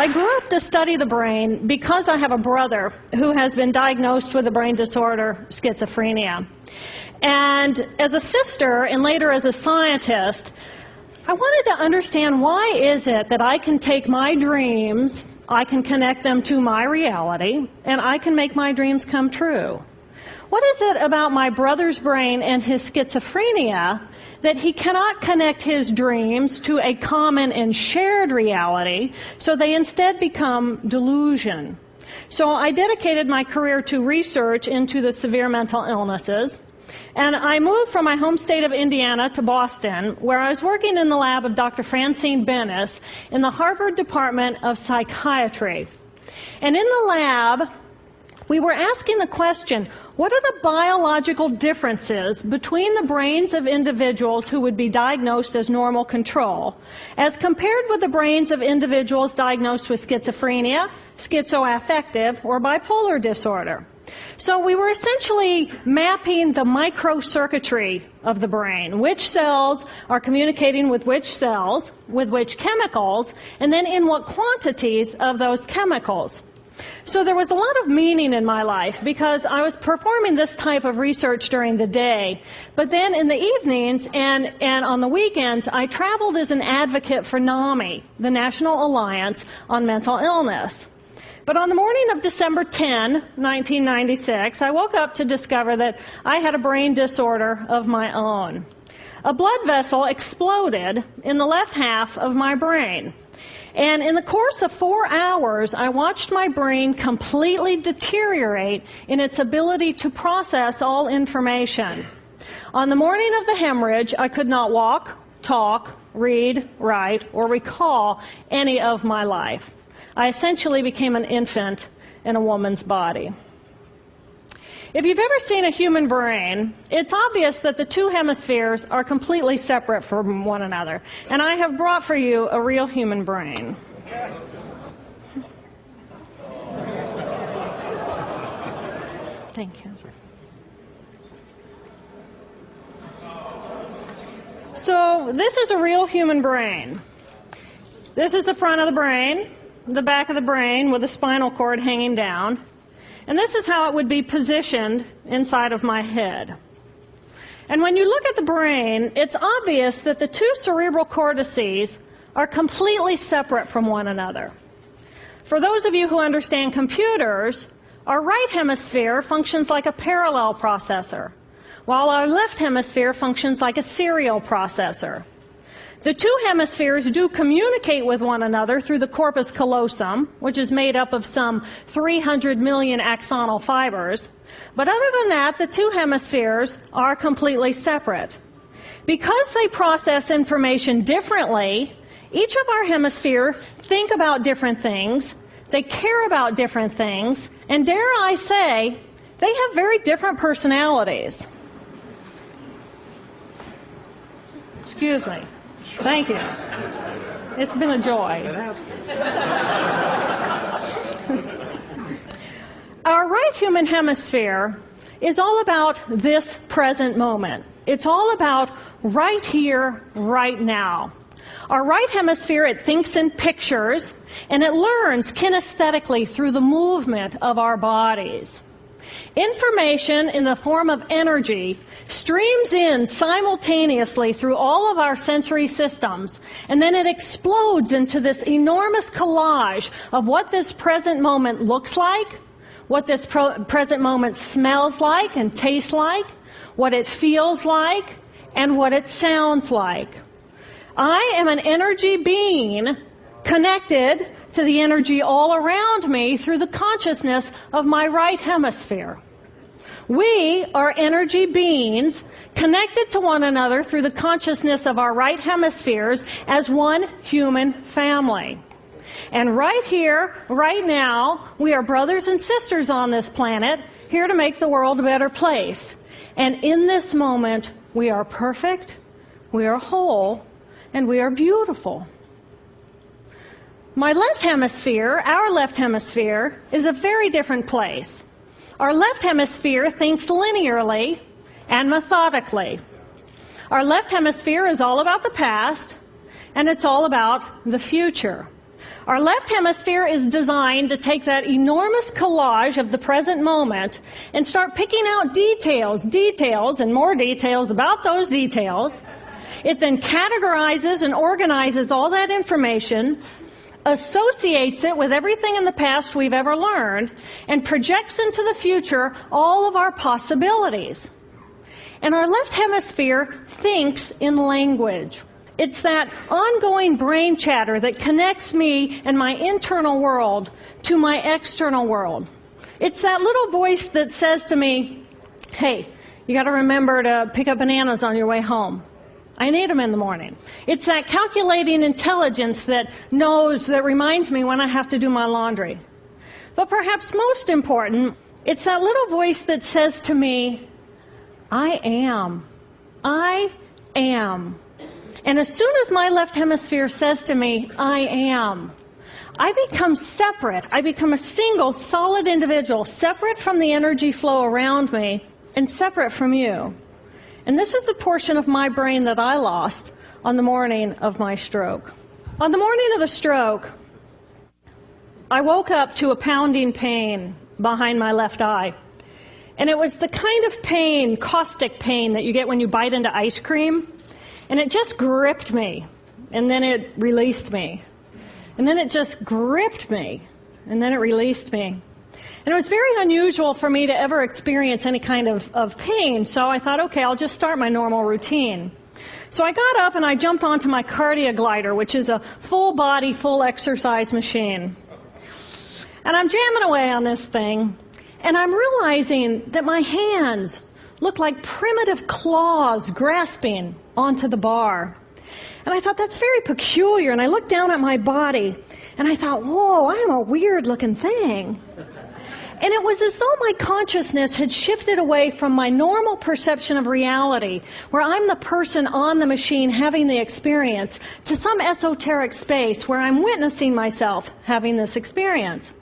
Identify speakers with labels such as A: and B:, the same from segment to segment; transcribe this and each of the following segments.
A: I grew up to study the brain because I have a brother who has been diagnosed with a brain disorder, schizophrenia. And as a sister, and later as a scientist, I wanted to understand why is it that I can take my dreams, I can connect them to my reality, and I can make my dreams come true. What is it about my brother's brain and his schizophrenia that he cannot connect his dreams to a common and shared reality, so they instead become delusion? So I dedicated my career to research into the severe mental illnesses, and I moved from my home state of Indiana to Boston, where I was working in the lab of Dr. Francine Bennis in the Harvard Department of Psychiatry. And in the lab, we were asking the question, what are the biological differences between the brains of individuals who would be diagnosed as normal control as compared with the brains of individuals diagnosed with schizophrenia, schizoaffective, or bipolar disorder? So we were essentially mapping the microcircuitry of the brain, which cells are communicating with which cells, with which chemicals, and then in what quantities of those chemicals. So there was a lot of meaning in my life because I was performing this type of research during the day. But then in the evenings and on the weekends, I traveled as an advocate for NAMI, the National Alliance on Mental Illness. But on the morning of December 10, 1996, I woke up to discover that I had a brain disorder of my own. A blood vessel exploded in the left half of my brain. And in the course of 4 hours, I watched my brain completely deteriorate in its ability to process all information. On the morning of the hemorrhage, I could not walk, talk, read, write, or recall any of my life. I essentially became an infant in a woman's body. If you've ever seen a human brain, it's obvious that the two hemispheres are completely separate from one another. And I have brought for you a real human brain. Thank you. So this is a real human brain. This is the front of the brain, the back of the brain with the spinal cord hanging down. And this is how it would be positioned inside of my head. And when you look at the brain, it's obvious that the two cerebral cortices are completely separate from one another. For those of you who understand computers, our right hemisphere functions like a parallel processor, while our left hemisphere functions like a serial processor. The two hemispheres do communicate with one another through the corpus callosum, which is made up of some 300 million axonal fibers. But other than that, the two hemispheres are completely separate. Because they process information differently, each of our hemispheres think about different things, they care about different things, and dare I say, they have very different personalities. Excuse me. Thank you. It's been a joy. Our right human hemisphere is all about this present moment. It's all about right here, right now. Our right hemisphere, it thinks in pictures, and it learns kinesthetically through the movement of our bodies. Information in the form of energy streams in simultaneously through all of our sensory systems, and then it explodes into this enormous collage of what this present moment looks like, what this present moment smells like and tastes like, what it feels like, and what it sounds like. I am an energy being connected to the energy all around me through the consciousness of my right hemisphere. We are energy beings connected to one another through the consciousness of our right hemispheres as one human family. And right here, right now, we are brothers and sisters on this planet, here to make the world a better place. And in this moment, we are perfect, we are whole, and we are beautiful. My left hemisphere, our left hemisphere, is a very different place. Our left hemisphere thinks linearly and methodically. Our left hemisphere is all about the past, and it's all about the future. Our left hemisphere is designed to take that enormous collage of the present moment and start picking out details, and more details about those details. It then categorizes and organizes all that information, associates it with everything in the past we've ever learned, and projects into the future all of our possibilities. And our left hemisphere thinks in language. It's that ongoing brain chatter that connects me and my internal world to my external world. It's that little voice that says to me, hey, you got to remember to pick up bananas on your way home. I need them in the morning. It's that calculating intelligence that reminds me when I have to do my laundry. But perhaps most important, it's that little voice that says to me, I am. I am. And as soon as my left hemisphere says to me, I am, I become separate. I become a single, solid individual, separate from the energy flow around me and separate from you. And this is the portion of my brain that I lost on the morning of my stroke. On the morning of the stroke, I woke up to a pounding pain behind my left eye. And it was the kind of pain, caustic pain, that you get when you bite into ice cream. And it just gripped me, and then it released me. And then it just gripped me, and then it released me. And it was very unusual for me to ever experience any kind of pain, so I thought, okay, I'll just start my normal routine. So I got up and I jumped onto my cardio glider, which is a full body, full exercise machine. And I'm jamming away on this thing, and I'm realizing that my hands look like primitive claws grasping onto the bar. And I thought, that's very peculiar. And I looked down at my body, and I thought, whoa, I'm a weird-looking thing. And it was as though my consciousness had shifted away from my normal perception of reality, where I'm the person on the machine having the experience, to some esoteric space where I'm witnessing myself having this experience.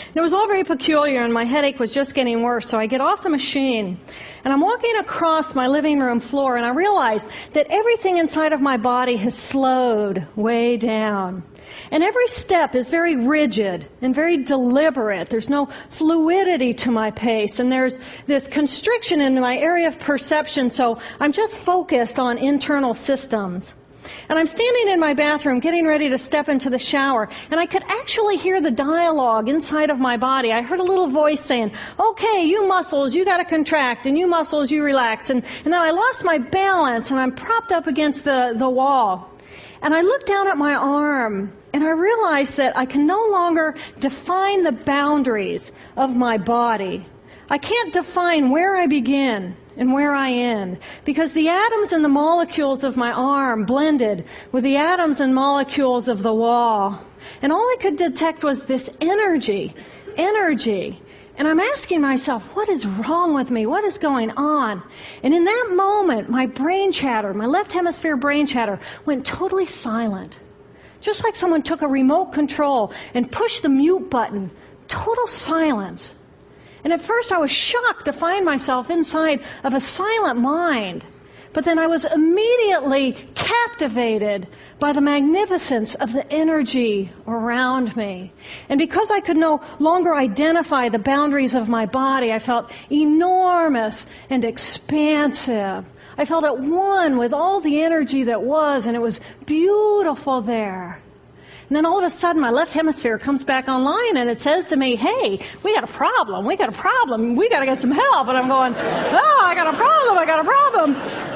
A: And it was all very peculiar, and my headache was just getting worse, so I get off the machine, and I'm walking across my living room floor, and I realize that everything inside of my body has slowed way down. And every step is very rigid and very deliberate. There's no fluidity to my pace, and there's this constriction in my area of perception, so I'm just focused on internal systems. And I'm standing in my bathroom getting ready to step into the shower, and I could actually hear the dialogue inside of my body. I heard a little voice saying, okay, you muscles, you got to contract, and you muscles, you relax. And then I lost my balance, and I'm propped up against the wall. And I looked down at my arm, and I realized that I can no longer define the boundaries of my body. I can't define where I begin and where I end, because the atoms and the molecules of my arm blended with the atoms and molecules of the wall. And all I could detect was this energy. And I'm asking myself, what is wrong with me? What is going on? And in that moment, my brain chatter, my left hemisphere brain chatter, went totally silent. Just like someone took a remote control and pushed the mute button. Total silence. And at first I was shocked to find myself inside of a silent mind. But then I was immediately captivated by the magnificence of the energy around me. And because I could no longer identify the boundaries of my body, I felt enormous and expansive. I felt at one with all the energy that was, and it was beautiful there. And then all of a sudden, my left hemisphere comes back online, and it says to me, hey, we got a problem, we got to get some help. And I'm going, oh, I got a problem.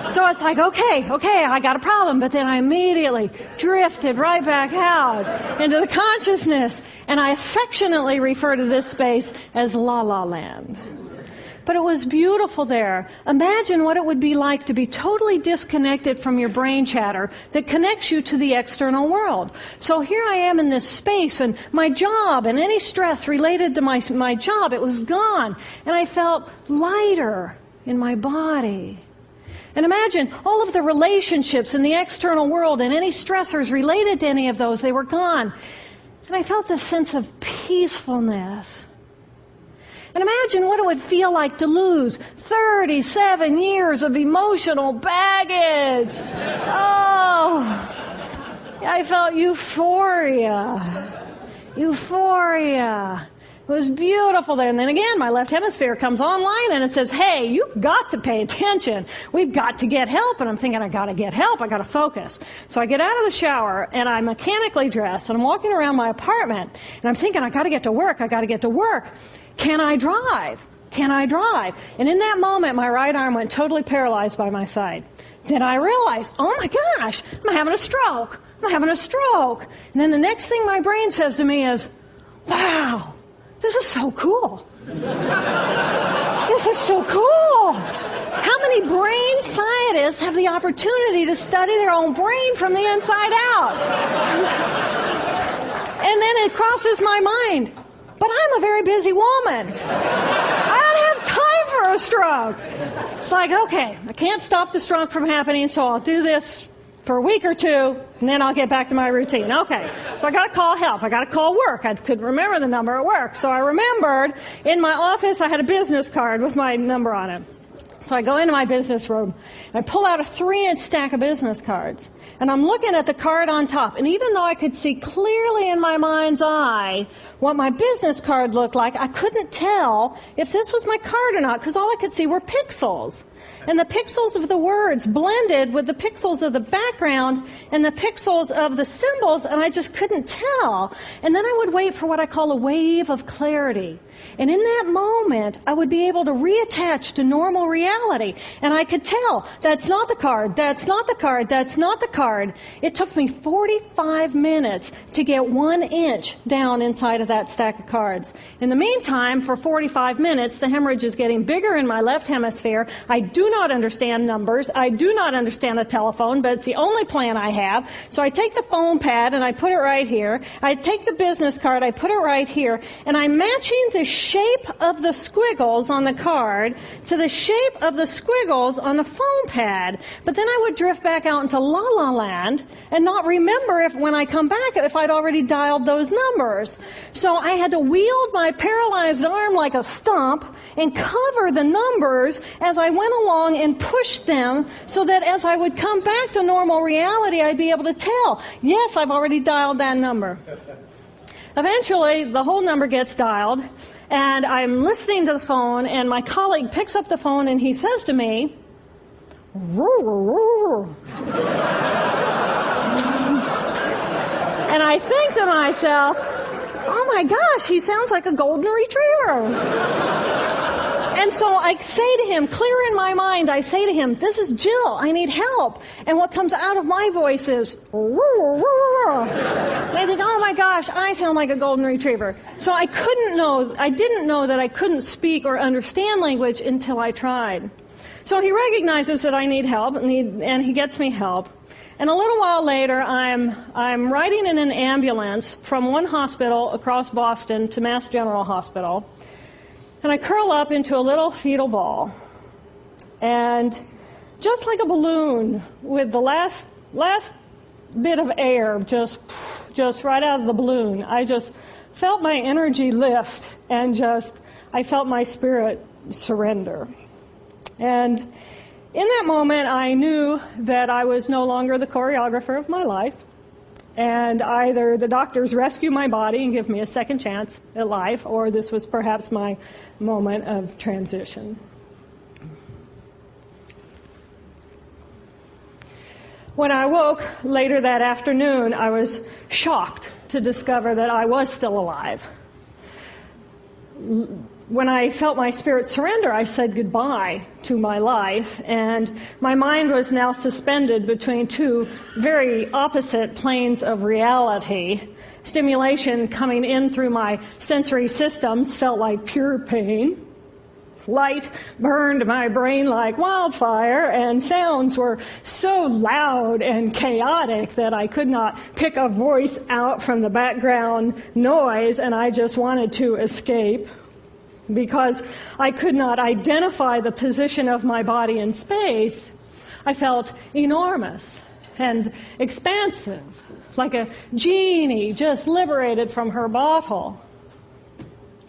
A: So it's like, okay, I got a problem. But then I immediately drifted right back out into the consciousness, and I affectionately refer to this space as La La Land. But it was beautiful there. Imagine what it would be like to be totally disconnected from your brain chatter that connects you to the external world. So here I am in this space, and my job and any stress related to my job, it was gone. And I felt lighter in my body. And imagine all of the relationships in the external world and any stressors related to any of those, they were gone. And I felt this sense of peacefulness. And imagine what it would feel like to lose 37 years of emotional baggage. Oh, I I felt euphoria. Euphoria. It was beautiful there. And then again, my left hemisphere comes online and it says, hey, you've got to pay attention. We've got to get help. And I'm thinking, I got to get help. I got to focus. So I get out of the shower and I'm mechanically dressed and I'm walking around my apartment and I'm thinking, I got to get to work. I got to get to work. Can I drive? Can I drive? And in that moment, my right arm went totally paralyzed by my side. Then I realized, oh my gosh, I'm having a stroke. I'm having a stroke. And then the next thing my brain says to me is, wow, this is so cool. This is so cool. How many brain scientists have the opportunity to study their own brain from the inside out? And then it crosses my mind, but I'm a very busy woman. I don't have time for a stroke. It's like, okay, I can't stop the stroke from happening, so I'll do this for a week or two, and then I'll get back to my routine. Okay, so I got to call help. I got to call work. I couldn't remember the number at work. So I remembered in my office I had a business card with my number on it. So I go into my business room, and I pull out a 3-inch stack of business cards. And I'm looking at the card on top. And even though I could see clearly in my mind's eye what my business card looked like, I couldn't tell if this was my card or not, because all I could see were pixels. And the pixels of the words blended with the pixels of the background and the pixels of the symbols, and I just couldn't tell. And then I would wait for what I call a wave of clarity. And in that moment, I would be able to reattach to normal reality. And I could tell, that's not the card, that's not the card, that's not the card. It took me 45 minutes to get 1 inch down inside of that stack of cards. In the meantime, for 45 minutes, the hemorrhage is getting bigger in my left hemisphere. I do not understand numbers. I do not understand a telephone, but it's the only plan I have. So I take the phone pad and I put it right here. I take the business card, I put it right here, and I'm matching the shape of the squiggles on the card to the shape of the squiggles on the phone pad. But then I would drift back out into la la land and not remember if when I come back if I'd already dialed those numbers. So I had to wield my paralyzed arm like a stump and cover the numbers as I went along and push them so that as I would come back to normal reality, I'd be able to tell, yes, I've already dialed that number. Eventually, the whole number gets dialed, and I'm listening to the phone, and my colleague picks up the phone, and he says to me, and I think to myself, oh my gosh, he sounds like a golden retriever. And so I say to him, clear in my mind, I say to him, this is Jill, I need help. And what comes out of my voice is, and I think, oh my gosh, I sound like a golden retriever. So I didn't know that I couldn't speak or understand language until I tried. So he recognizes that I need help, and he gets me help. And a little while later, I'm riding in an ambulance from one hospital across Boston to Mass General Hospital. And I curl up into a little fetal ball. And just like a balloon, with the last bit of air just right out of the balloon, I just felt my energy lift and I felt my spirit surrender. And in that moment, I knew that I was no longer the choreographer of my life. And either the doctors rescue my body and give me a second chance at life, or this was perhaps my moment of transition. When I woke later that afternoon, I was shocked to discover that I was still alive. When I felt my spirit surrender, I said goodbye to my life, and my mind was now suspended between two very opposite planes of reality. Stimulation coming in through my sensory systems felt like pure pain. Light burned my brain like wildfire, and sounds were so loud and chaotic that I could not pick a voice out from the background noise, and I just wanted to escape. Because I could not identify the position of my body in space, I felt enormous and expansive, like a genie just liberated from her bottle.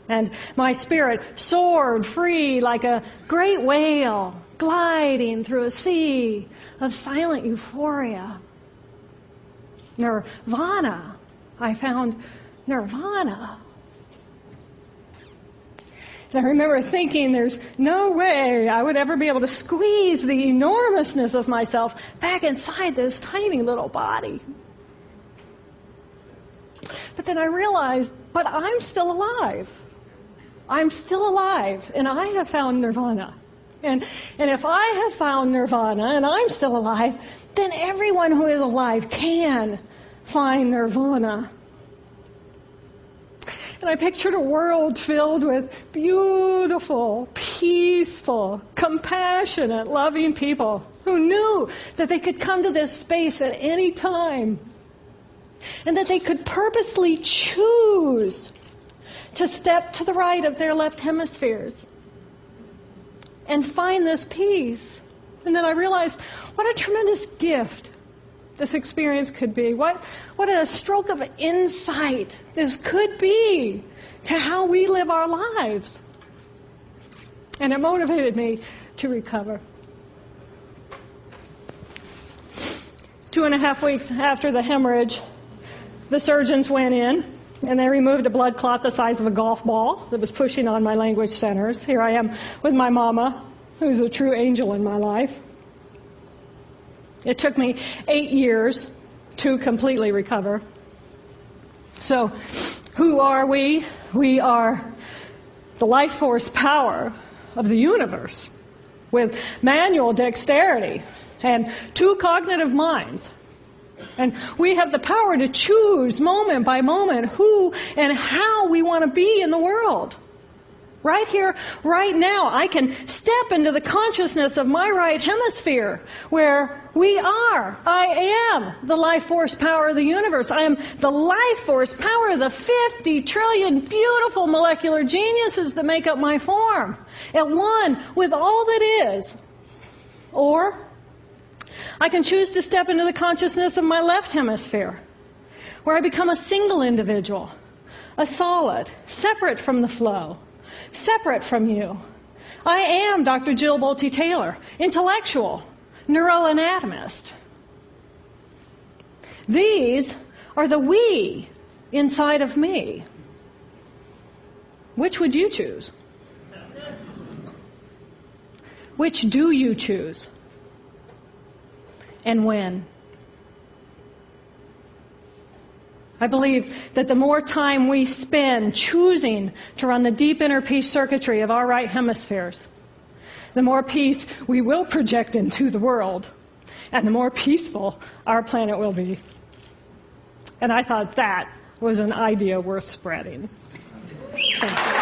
A: And my spirit soared free like a great whale gliding through a sea of silent euphoria. Nirvana. I found Nirvana. And I remember thinking there's no way I would ever be able to squeeze the enormousness of myself back inside this tiny little body. But then I realized, but I'm still alive. I'm still alive, and I have found Nirvana. And if I have found Nirvana and I'm still alive, then everyone who is alive can find Nirvana. And I pictured a world filled with beautiful, peaceful, compassionate, loving people who knew that they could come to this space at any time and that they could purposely choose to step to the right of their left hemispheres and find this peace. And then I realized what a tremendous gift this experience could be. What a stroke of insight this could be to how we live our lives. And it motivated me to recover. 2.5 weeks after the hemorrhage, the surgeons went in and they removed a blood clot the size of a golf ball that was pushing on my language centers. Here I am with my mama, who's a true angel in my life. It took me 8 years to completely recover. So, who are we? We are the life force power of the universe with manual dexterity and 2 cognitive minds. And we have the power to choose moment by moment who and how we want to be in the world. Right here, right now, I can step into the consciousness of my right hemisphere where I am the life force power of the universe. I am the life force power of the 50 trillion beautiful molecular geniuses that make up my form, at one with all that is. Or I can choose to step into the consciousness of my left hemisphere, where I become a single individual, a solid, separate from the flow, separate from you. I am Dr. Jill Bolte Taylor, intellectual, neuroanatomist. These are the we inside of me. Which would you choose? Which do you choose? And when? I believe that the more time we spend choosing to run the deep inner peace circuitry of our right hemispheres, the more peace we will project into the world, and the more peaceful our planet will be. And I thought that was an idea worth spreading. Thanks.